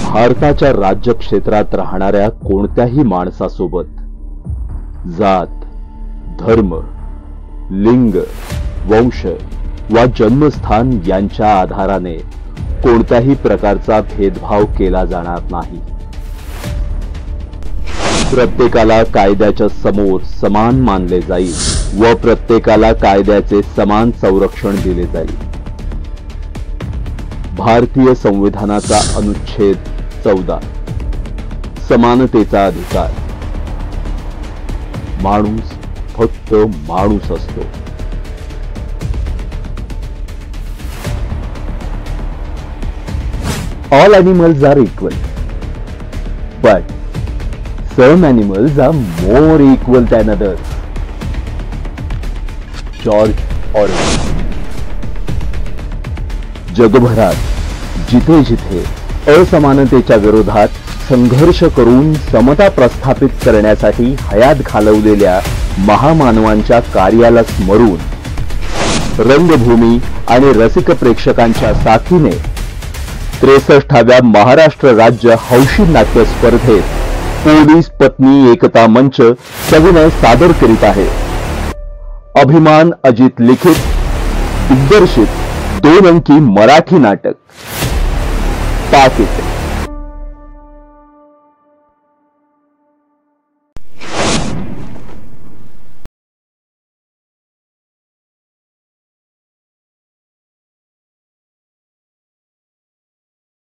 भारताच्या राज्य क्षेत्रात राहणाऱ्या कोणत्याही माणसासोबत जात, धर्म, लिंग, वंश वा जन्मस्थान यांच्या आधाराने कोणत्याही प्रकारचा भेदभाव केला जाणार नाही। प्रत्येकाला कायद्याच्या समोर समान मानले जाईल व प्रत्येकाला कायद्याचे समान संरक्षण दिले जाईल। भारतीय संविधानाचा अनुच्छेद 14 समानतेचा अधिकार। माणूस फक्त माणूस असतो। All animals are equal, but some animals are more equal than others. George Orwell. जगभरात जिथे जिथे असमानतेच्या विरोधात संघर्ष करून समता प्रस्थापित करण्यासाठी हयात घालवलेल्या महामानवांच्या कार्याला स्मरून रंगभूमी आणि रसिक प्रेक्षकांच्या साथीने 63व्या महाराष्ट्र राज्य हौशी नाट्य स्पर्धेत पोलीस पत्नी एकता मंच सविनय सादर करीत आहे। अभिमान अजित लिखित दिग्दर्शित 2 अंकी मराठी नाटक पाकिट।